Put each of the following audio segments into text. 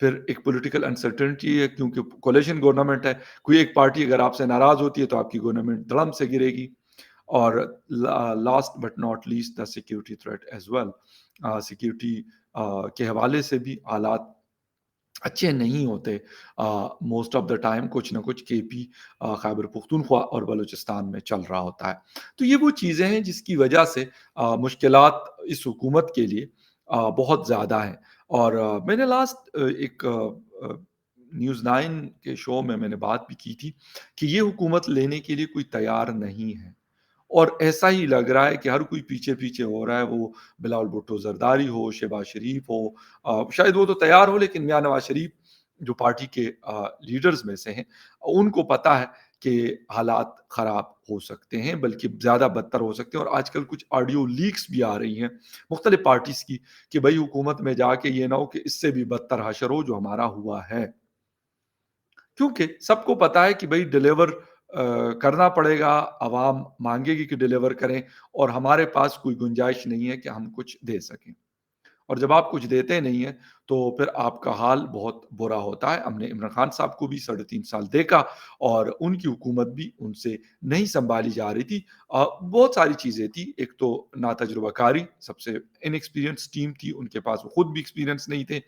پھر ایک political uncertainty ہے کیونکہ کولیشن گورنمنٹ ہے، کوئی ایک پارٹی اگر آپ سے ناراض ہوتی ہے تو آپ کی گورنمنٹ دڑم سے گرے گی۔ اور last but not least the security threat as well, security کے حوالے سے بھی حالات اچھے نہیں ہوتے۔ موسٹ آف دا ٹائم کچھ نہ کچھ کے پی، خیبر پختونخوا اور بلوچستان میں چل رہا ہوتا ہے۔ تو یہ وہ چیزیں ہیں جس کی وجہ سے مشکلات اس حکومت کے لیے بہت زیادہ ہیں۔ اور میں نے لاسٹ ایک نیوز 9 کے شو میں نے بات بھی کی تھی کہ یہ حکومت لینے کے لیے کوئی تیار نہیں ہے، اور ایسا ہی لگ رہا ہے کہ ہر کوئی پیچھے پیچھے ہو رہا ہے، وہ بلاول بھٹو زرداری ہو، شہباز شریف ہو، شاید وہ تو تیار ہو لیکن میاں نواز شریف جو پارٹی کے لیڈرز میں سے ہیں، ان کو پتا ہے کہ حالات خراب ہو سکتے ہیں، بلکہ زیادہ بدتر ہو سکتے ہیں۔ اور آج کل کچھ آڈیو لیکس بھی آ رہی ہیں مختلف پارٹیز کی کہ بھائی حکومت میں جا کے یہ نہ ہو کہ اس سے بھی بدتر حشر ہو جو ہمارا ہوا ہے، کیونکہ سب کو پتا ہے کہ بھائی ڈیلیور کرنا پڑے گا، عوام مانگے گی کہ ڈیلیور کریں، اور ہمارے پاس کوئی گنجائش نہیں ہے کہ ہم کچھ دے سکیں۔ اور جب آپ کچھ دیتے نہیں ہیں تو پھر آپ کا حال بہت برا ہوتا ہے۔ ہم نے عمران خان صاحب کو بھی 3.5 سال دیکھا، اور ان کی حکومت بھی ان سے نہیں سنبھالی جا رہی تھی۔ بہت ساری چیزیں تھی، ایک تو ناتجربہ کاری، سب سے ان ایکسپیرینس ٹیم تھی، ان کے پاس وہ خود بھی ایکسپیرینس نہیں تھے،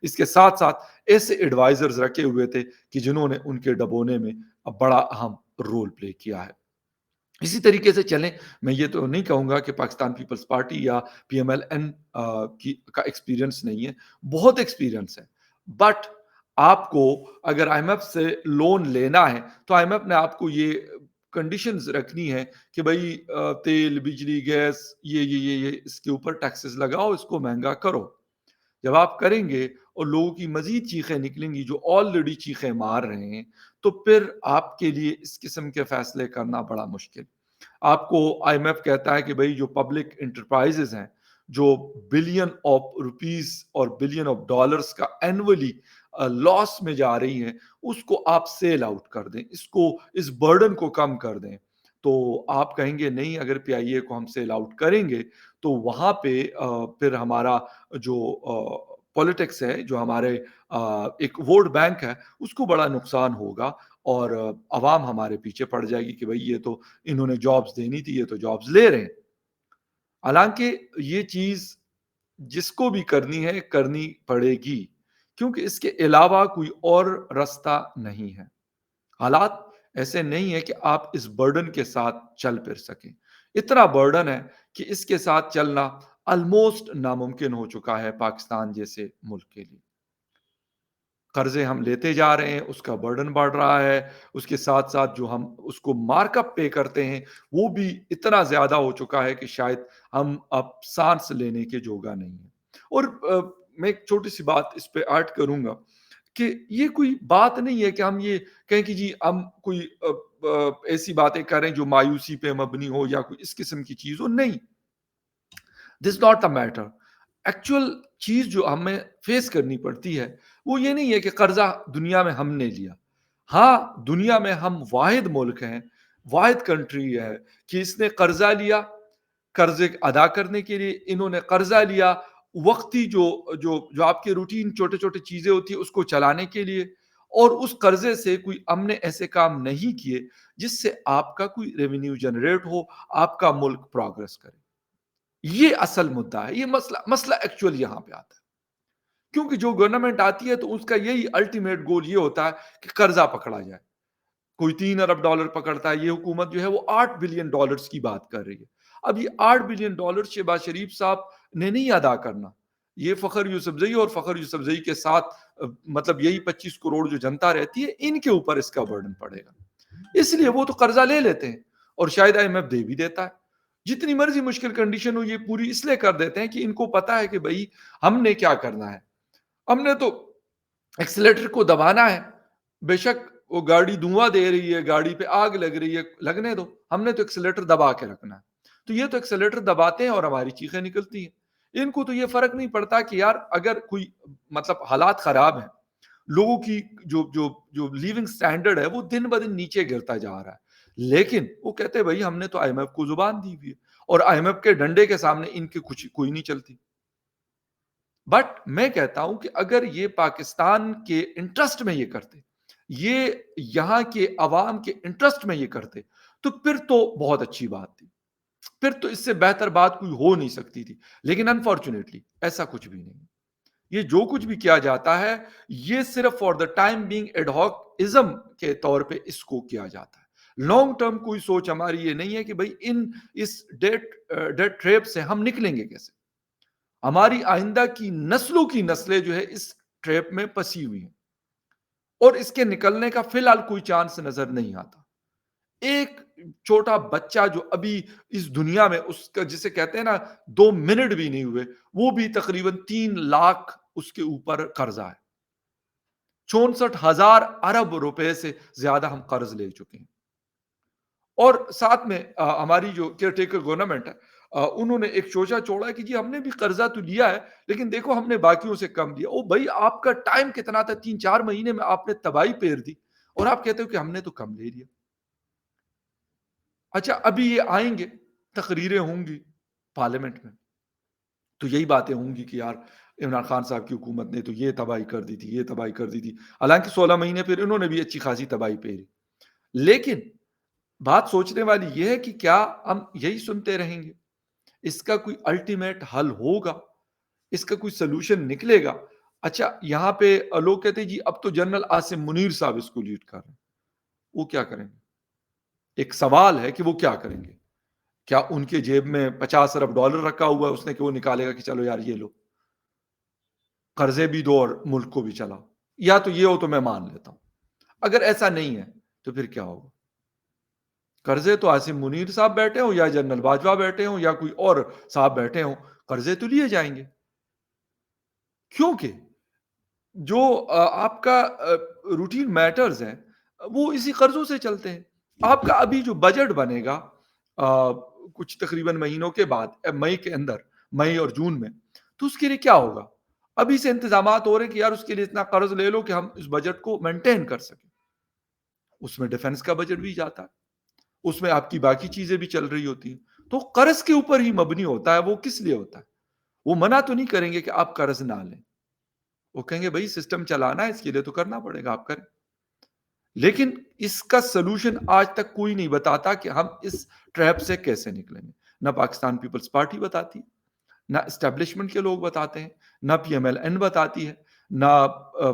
اس کے ساتھ ساتھ ایسے ایڈوائزرز رکھے ہوئے تھے کہ جنہوں نے ان کے ڈبونے میں بڑا اہم رول پلے کیا ہے۔ اسی طریقے سے چلیں، میں یہ تو نہیں کہوں گا کہ پاکستان پیپلز پارٹی یا پی ایم ایل این کا ایکسپیرینس نہیں ہے، بہت ایکسپیرینس ہے، بٹ آپ کو اگر آئی ایم ایف سے لون لینا ہے تو آئی ایم ایف نے آپ کو یہ کنڈیشنز رکھنی ہے کہ بھائی تیل، بجلی، گیس، یہ اس کے اوپر ٹیکسز لگاؤ، اس کو مہنگا کرو۔ جب آپ کریں گے اور لوگوں کی مزید چیخیں نکلیں گی جو آلریڈی چیخیں مار رہے ہیں، تو پھر آپ کے لیے اس قسم کے فیصلے کرنا بڑا مشکل۔ آپ کو آئی ایم ایف کہتا ہے کہ بھائی جو پبلک انٹرپرائزز ہیں، جو بلین آف روپیز اور بلین آف ڈالرز کا اینولی لاس میں جا رہی ہیں، اس کو آپ سیل آؤٹ کر دیں، اس برڈن کو کم کر دیں۔ تو آپ کہیں گے نہیں، اگر پی آئی اے کو ہم سیل آؤٹ کریں گے تو وہاں پہ پھر ہمارا جو پولیٹکس ہے، جو ہمارے ایک ووٹ بینک ہے، اس کو بڑا نقصان ہوگا، اور عوام ہمارے پیچھے پڑ جائے گی کہ بھئی یہ تو انہوں نے جابز دینی تھی، یہ تو جابز لے رہے ہیں۔ حالانکہ یہ چیز جس کو بھی کرنی ہے کرنی پڑے گی، کیونکہ اس کے علاوہ کوئی اور رستہ نہیں ہے۔ حالات ایسے نہیں ہے کہ آپ اس برڈن کے ساتھ چل پھر سکیں۔ اتنا برڈن ہے کہ اس کے ساتھ چلنا آلموسٹ ناممکن ہو چکا ہے پاکستان جیسے ملک کے لیے۔ قرضے ہم لیتے جا رہے ہیں، اس کا برڈن بڑھ رہا ہے، اس کے ساتھ ساتھ جو ہم اس کو مارک اپ پے کرتے ہیں وہ بھی اتنا زیادہ ہو چکا ہے کہ شاید ہم اب سانس لینے کے جوگا نہیں ہیں۔ اور میں ایک چھوٹی سی بات اس پہ ایڈ کروں گا کہ یہ کوئی بات نہیں ہے کہ ہم یہ کہیں کہ جی ہم کوئی ایسی باتیں کریں جو مایوسی پہ مبنی ہو یا کوئی اس قسم کی چیز ہو، نہیں، this not the matter. Actual چیز جو ہمیں فیس کرنی پڑتی ہے وہ یہ نہیں ہے کہ قرضہ دنیا میں ہم نے لیا۔ ہاں، دنیا میں ہم واحد ملک ہیں، واحد کنٹری ہے کہ اس نے قرضہ لیا، قرضے ادا کرنے کے لیے انہوں نے قرضہ لیا، وقتی جو آپ کے روٹین چھوٹے چھوٹے چیزیں ہوتی ہیں اس کو چلانے کے لیے، اور اس قرضے سے کوئی ہم نے ایسے کام نہیں کیے جس سے آپ کا کوئی ریونیو جنریٹ ہو، آپ کا ملک پروگرس کرے۔ یہ اصل مدعا ہے، یہ مسئلہ ایکچوئل یہاں پہ آتا ہے، کیونکہ جو گورنمنٹ آتی ہے تو اس کا یہی الٹیمیٹ گول یہ ہوتا ہے کہ قرضہ پکڑا جائے۔ کوئی $3 ارب پکڑتا ہے، یہ حکومت جو ہے وہ $8 بلین کی بات کر رہی ہے۔ اب یہ $8 بلین شہباز شریف صاحب نے نہیں ادا کرنا، یہ فخر یوسفزئی اور فخر یوسفزئی کے ساتھ مطلب یہی 25 کروڑ جو جنتا رہتی ہے ان کے اوپر اس کا برڈن پڑے گا، اس لیے وہ تو قرضہ لے لیتے ہیں، اور شاید آئی ایم ایف دے بھی دیتا ہے۔ جتنی مرضی مشکل کنڈیشن ہو یہ پوری اس لیے کر دیتے ہیں کہ ان کو پتا ہے کہ بھائی ہم نے کیا کرنا ہے، ہم نے تو ایکسیلیٹر کو دبانا ہے، بے شک وہ گاڑی دھواں دے رہی ہے، گاڑی پہ آگ لگ رہی ہے، لگنے دو، ہم نے تو ایکسیلیٹر دبا کے رکھنا ہے۔ تو یہ تو ایکسیلیٹر دباتے ہیں اور ہماری چیخیں نکلتی ہیں۔ ان کو تو یہ فرق نہیں پڑتا کہ یار اگر کوئی مطلب حالات خراب ہیں، لوگوں کی جو لیونگ سٹینڈرڈ ہے وہ دن بدن نیچے گرتا جا رہا ہے، لیکن وہ کہتے ہیں بھائی ہم نے تو آئی ایم ایف کو زبان دی ہوئی ہے، اور آئی ایم ایف کے ڈنڈے کے سامنے ان کے کچھ کوئی نہیں چلتی۔ بٹ میں کہتا ہوں کہ اگر یہ پاکستان کے انٹرسٹ میں یہ کرتے، یہ یہاں کے عوام کے انٹرسٹ میں یہ کرتے، تو پھر تو بہت اچھی بات تھی، پھر تو اس سے بہتر بات کوئی ہو نہیں سکتی تھی، لیکن انفارچونیٹلی ایسا کچھ بھی نہیں۔ یہ جو کچھ بھی کیا جاتا ہے، یہ صرف for the time being ad hoc ism کے طور پہ اس کو کیا جاتا ہے۔ لانگ ٹرم کوئی سوچ ہماری یہ نہیں ہے کہ بھئی اس ڈیٹ ٹریپ سے ہم نکلیں گے کیسے۔ ہماری آئندہ کی نسلوں کی نسلیں جو ہے اس ٹریپ میں پسی ہوئی ہیں، اور اس کے نکلنے کا فی الحال کوئی چانس نظر نہیں آتا۔ ایک چھوٹا بچہ جو ابھی اس دنیا میں، اس کا جسے کہتے ہیں نا 2 منٹ بھی نہیں ہوئے، وہ بھی تقریباً 3 لاکھ اس کے اوپر قرضہ ہے۔ 64,000 ارب روپے سے زیادہ ہم قرض لے چکے ہیں۔ اور ساتھ میں ہماری جو کیئر ٹیکر گورنمنٹ ہے، انہوں نے ایک شوشہ چھوڑا ہے کہ جی ہم نے بھی قرضہ تو لیا ہے، لیکن دیکھو ہم نے باقیوں سے کم دیا۔ او بھائی، آپ کا ٹائم کتنا تھا؟ 3-4 مہینے میں آپ نے تباہی پھیر دی، اور آپ کہتے ہو کہ ہم نے تو کم لے لیا۔ اچھا، ابھی یہ آئیں گے، تقریریں ہوں گی پارلیمنٹ میں، تو یہی باتیں ہوں گی کہ یار عمران خان صاحب کی حکومت نے تو یہ تباہی کر دی تھی، یہ تباہی کر دی تھی۔ حالانکہ 16 مہینے پھر انہوں نے بھی اچھی خاصی تباہی پھیری۔ لیکن بات سوچنے والی یہ ہے کہ کیا ہم یہی سنتے رہیں گے؟ اس کا کوئی الٹیمیٹ حل ہوگا؟ اس کا کوئی سلوشن نکلے گا؟ اچھا، یہاں پہ لوگ کہتے ہیں جی اب تو جنرل عاصم منیر صاحب اس کو لیڈ کر رہے ہیں، وہ کیا کریں گے؟ ایک سوال ہے کہ وہ کیا کریں گے؟ کیا ان کے جیب میں $50 ارب رکھا ہوا ہے اس نے کہ وہ نکالے گا کہ چلو یار یہ لو، قرضے بھی دو اور ملک کو بھی چلاؤ؟ یا تو یہ ہو تو میں مان لیتا ہوں۔ اگر ایسا نہیں ہے تو پھر کیا ہوگا؟ قرضے تو عاصم منیر صاحب بیٹھے ہوں، یا جنرل باجوہ بیٹھے ہوں، یا کوئی اور صاحب بیٹھے ہوں، قرضے تو لیے جائیں گے، کیونکہ جو آپ کا روٹین میٹرز ہیں وہ اسی قرضوں سے چلتے ہیں۔ آپ کا ابھی جو بجٹ بنے گا آ، کچھ تقریباً مہینوں کے بعد، مئی کے اندر، مئی اور جون میں، تو اس کے لیے کیا ہوگا؟ ابھی سے انتظامات ہو رہے ہیں کہ یار اس کے لیے اتنا قرض لے لو کہ ہم اس بجٹ کو مینٹین کر سکیں۔ اس میں ڈیفنس کا بجٹ بھی جاتا ہے، اس میں آپ کی باقی چیزیں بھی چل رہی ہوتی ہیں، تو قرض کے اوپر ہی مبنی ہوتا ہے۔ وہ کس لیے ہوتا ہے؟ وہ منع تو نہیں کریں گے کہ آپ قرض نہ لیں، وہ کہیں گے بھائی سسٹم چلانا ہے، اس کے لیے تو کرنا پڑے گا، آپ کریں۔ لیکن اس کا سلوشن آج تک کوئی نہیں بتاتا کہ ہم اس ٹریپ سے کیسے نکلیں گے۔ نہ پاکستان پیپلز پارٹی بتاتی، نہ اسٹیبلشمنٹ کے لوگ بتاتے ہیں، نہ پی ایم ایل این بتاتی ہے، نہ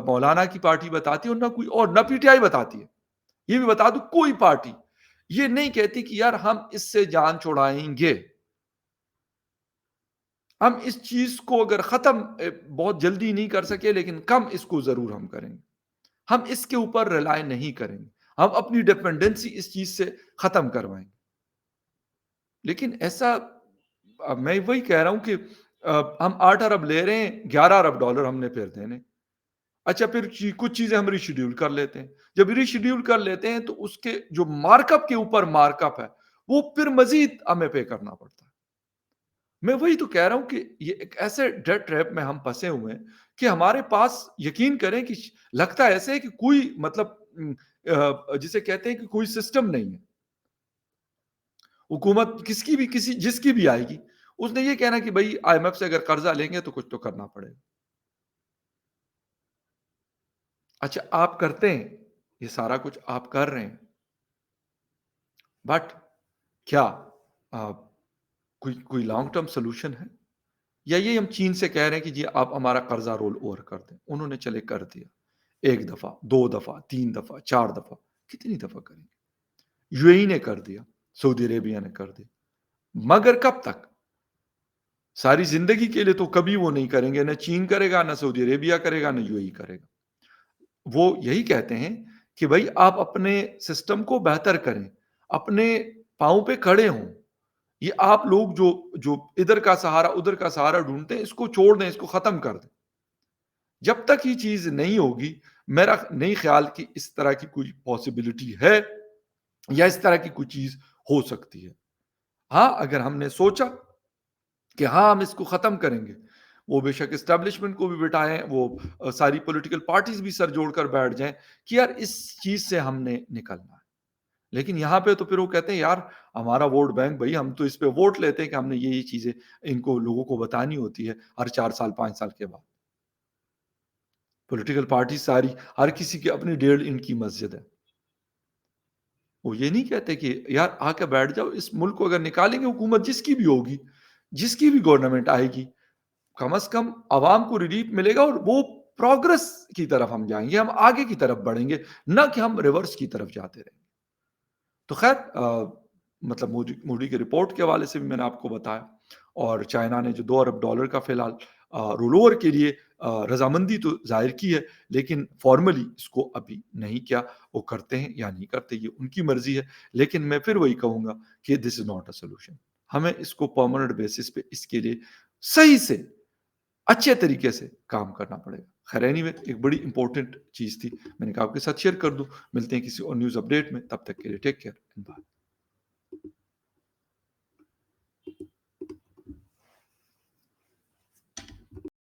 مولانا کی پارٹی بتاتی ہے، اور نہ کوئی اور، نہ پی ٹی آئی بتاتی ہے۔ یہ بھی بتا دوں، کوئی پارٹی یہ نہیں کہتی کہ یار ہم اس سے جان چھڑائیں گے، ہم اس چیز کو اگر ختم بہت جلدی نہیں کر سکے لیکن کم اس کو ضرور ہم کریں گے، ہم اس کے اوپر ریلائی نہیں کریں گے، ہم اپنی ڈیپینڈنسی اس چیز سے ختم کروائیں گے۔ لیکن ایسا میں وہی کہہ رہا ہوں کہ ہم 8 ارب لے رہے ہیں، $11 ارب ہم نے پھر دینے۔ اچھا، پھر کچھ چیزیں ہم ریشیڈیول کر لیتے ہیں۔ جب ریشیڈیول کر لیتے ہیں تو اس کے جو مارک اپ کے اوپر مارک اپ ہے، وہ پھر مزید ہمیں پے کرنا پڑتا ہے۔ میں وہی تو کہہ رہا ہوں کہ یہ ایک ایسے ڈیٹ ٹریپ میں ہم پھنسے ہوئے ہیں کہ ہمارے پاس، یقین کریں کہ لگتا ایسے ہے کہ کوئی مطلب جسے کہتے ہیں کہ کوئی سسٹم نہیں ہے۔ حکومت جس کی بھی آئے گی، اس نے یہ کہنا کہ بھائی آئی ایم ایف سے اگر قرضہ لیں گے تو کچھ تو کرنا پڑے گا۔ اچھا، آپ کرتے ہیں، یہ سارا کچھ آپ کر رہے ہیں، بٹ کیا آ، کوئی لانگ ٹرم سولوشن ہے؟ یا یہ ہم چین سے کہہ رہے ہیں کہ جی آپ ہمارا قرضہ رول اوور کر دیں، انہوں نے چلے کر دیا، 1 دفعہ، 2 دفعہ، 3 دفعہ، 4 دفعہ، کتنی دفعہ کریں گے؟ یو اے ای نے کر دیا، سعودی عربیہ نے کر دیا، مگر کب تک؟ ساری زندگی کے لیے تو کبھی وہ نہیں کریں گے، نہ چین کرے گا، نہ سعودی عربیہ کرے گا، نہ یو اے ای کرے گا۔ وہ یہی کہتے ہیں کہ بھائی آپ اپنے سسٹم کو بہتر کریں، اپنے پاؤں پہ کھڑے ہوں۔ یہ آپ لوگ جو ادھر کا سہارا ادھر کا سہارا ڈھونڈتے ہیں، اس کو چھوڑ دیں، اس کو ختم کر دیں۔ جب تک یہ چیز نہیں ہوگی، میرا نہیں خیال کہ اس طرح کی کوئی پاسبلٹی ہے یا اس طرح کی کوئی چیز ہو سکتی ہے۔ ہاں، اگر ہم نے سوچا کہ ہاں ہم اس کو ختم کریں گے، وہ بے شک اسٹیبلشمنٹ کو بھی بٹھائیں، وہ ساری پولیٹیکل پارٹیز بھی سر جوڑ کر بیٹھ جائیں کہ یار اس چیز سے ہم نے نکلنا ہے، لیکن یہاں پہ تو پھر وہ کہتے ہیں یار ہمارا ووٹ بینک بھائی، ہم تو اس پہ ووٹ لیتے ہیں کہ ہم نے یہ چیزیں ان کو لوگوں کو بتانی ہوتی ہے ہر 4 سال 5 سال کے بعد. پولیٹیکل پارٹی ساری، ہر کسی کی اپنی 1.5 انچ کی مسجد ہے. وہ یہ نہیں کہتے کہ یار آ کے بیٹھ جاؤ، اس ملک کو اگر نکالیں گے حکومت جس کی بھی ہوگی، جس کی بھی گورنمنٹ آئے گی، کم از کم عوام کو ریلیف ملے گا اور وہ پروگرس کی طرف ہم جائیں گے، ہم آگے کی طرف بڑھیں گے، نہ کہ ہم ریورس کی طرف جاتے رہیں گے. تو خیر مطلب موڈی کے رپورٹ کے حوالے سے بھی میں نے آپ کو بتایا، اور چائنا نے جو $2 ارب کا فی الحال رول اوور کے لیے رضامندی تو ظاہر کی ہے، لیکن فارملی اس کو ابھی نہیں کیا. وہ کرتے ہیں یا نہیں کرتے یہ ان کی مرضی ہے، لیکن میں پھر وہی کہوں گا کہ دس از ناٹ اے سولوشن. ہمیں اس کو پرماننٹ بیسس پہ اس کے لیے صحیح سے اچھے طریقے سے کام کرنا پڑے گا. خیر اینی ایک بڑی امپورٹنٹ چیز تھی، میں نے کہا آپ کے ساتھ شیئر کر دوں. ملتے ہیں کسی اور نیوز اپڈیٹ میں، تب تک کے لیے ٹیک کیئر.